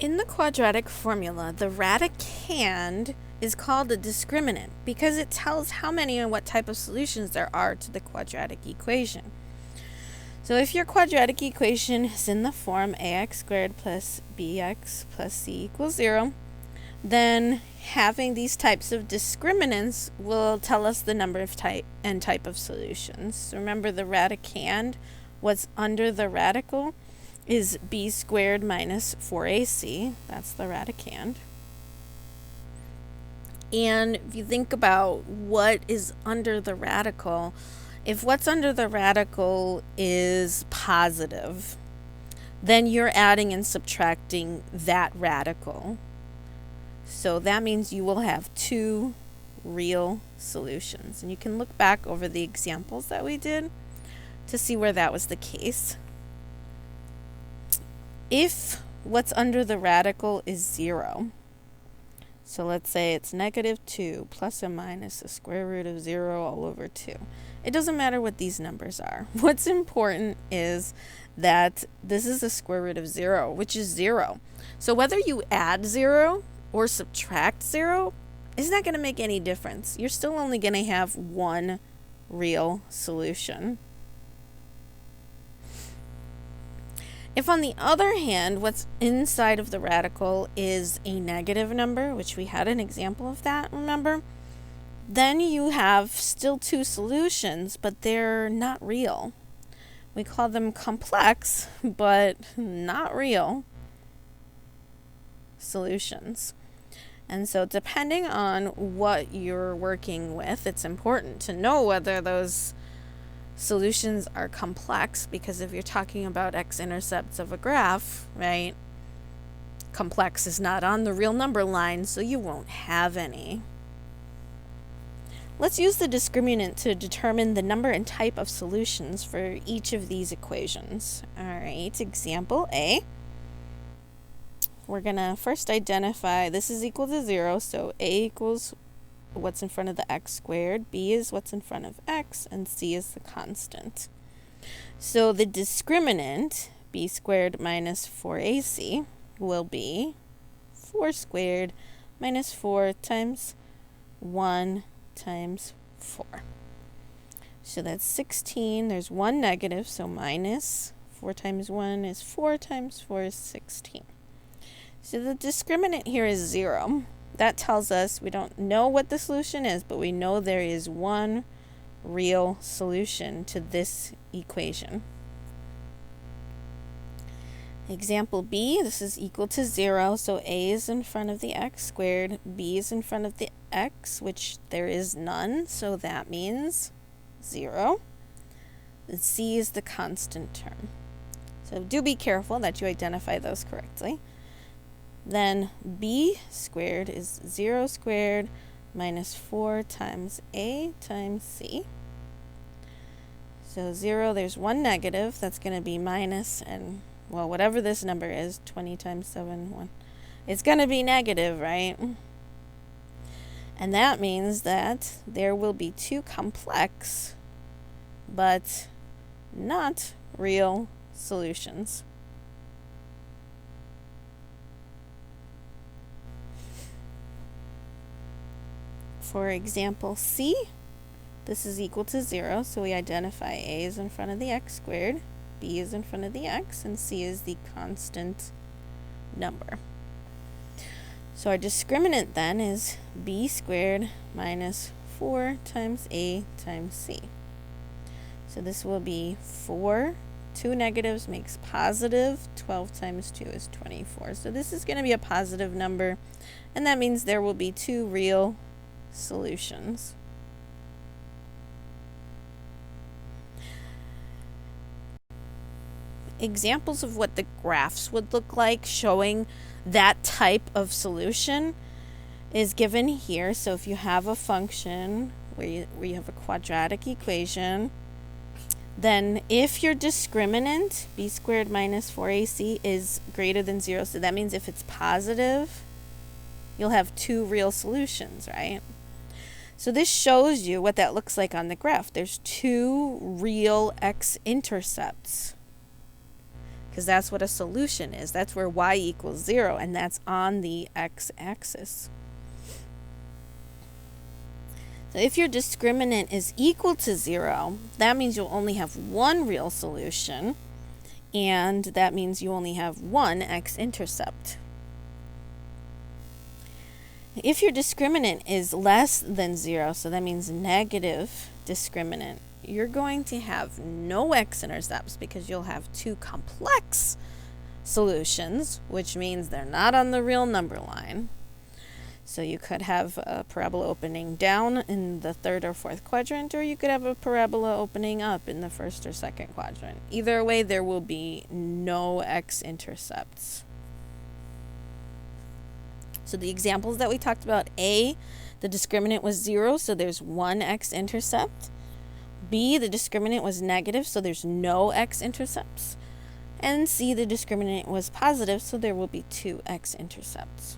In the quadratic formula, the radicand is called a discriminant because it tells how many and what type of solutions there are to the quadratic equation. So if your quadratic equation is in the form ax squared plus bx plus c equals 0, then having these types of discriminants will tell us the number of type of solutions. So remember, the radicand, what's under the radical, is b squared minus 4ac. That's the radicand. And if you think about what is under the radical, if what's under the radical is positive, then you're adding and subtracting that radical. So that means you will have two real solutions. And you can look back over the examples that we did to see where that was the case. If what's under the radical is 0, so let's say it's -2 plus or minus the square root of 0 all over 2. It doesn't matter what these numbers are. What's important is that this is the square root of 0, which is 0. So whether you add 0 or subtract 0 is not going to make any difference. You're still only going to have one real solution. If, on the other hand, what's inside of the radical is a negative number, which we had an example of that, remember? Then you have still two solutions, but they're not real. We call them complex, but not real solutions. And so depending on what you're working with, it's important to know whether those solutions are complex, because if you're talking about x-intercepts of a graph, right, complex is not on the real number line, so you won't have any. Let's use the discriminant to determine the number and type of solutions for each of these equations. All right, example A. We're going to first identify this is equal to 0, so A equals what's in front of the x squared, b is what's in front of x, and c is the constant. So the discriminant, b squared minus 4ac, will be 4 squared minus 4 times 1 times 4. So that's 16. There's one negative, so minus 4 times 1 is 4 times 4 is 16. So the discriminant here is 0. That tells us we don't know what the solution is, but we know there is one real solution to this equation. Example B, this is equal to 0, so A is in front of the x squared, B is in front of the x, which there is none, so that means 0. And C is the constant term. So do be careful that you identify those correctly. Then b squared is 0 squared minus 4 times a times c. So 0, there's one negative, that's going to be minus, and, well, whatever this number is, 20 times 7, 1. It's going to be negative, right? And that means that there will be two complex, but not real solutions. For example C, this is equal to 0, so we identify A is in front of the x squared, B is in front of the x, and C is the constant number. So our discriminant then is B squared minus 4 times A times C. So this will be 4, 2 negatives makes positive, 12 times 2 is 24. So this is going to be a positive number, and that means there will be two real solutions. Examples of what the graphs would look like showing that type of solution is given here. So if you have a function where you have a quadratic equation, then if your discriminant, b squared minus 4ac, is greater than 0, so that means if it's positive, you'll have two real solutions, right? So this shows you what that looks like on the graph. There's two real x-intercepts. because that's what a solution is. That's where y equals 0, and that's on the x-axis. So if your discriminant is equal to 0, that means you'll only have one real solution, and that means you only have one x-intercept. If your discriminant is less than 0, so that means negative discriminant, you're going to have no x-intercepts because you'll have two complex solutions, which means they're not on the real number line. So you could have a parabola opening down in the third or fourth quadrant, or you could have a parabola opening up in the first or second quadrant. Either way, there will be no x-intercepts. So the examples that we talked about, A, the discriminant was 0, so there's one x-intercept. B, the discriminant was negative, so there's no x-intercepts. And C, the discriminant was positive, so there will be two x-intercepts.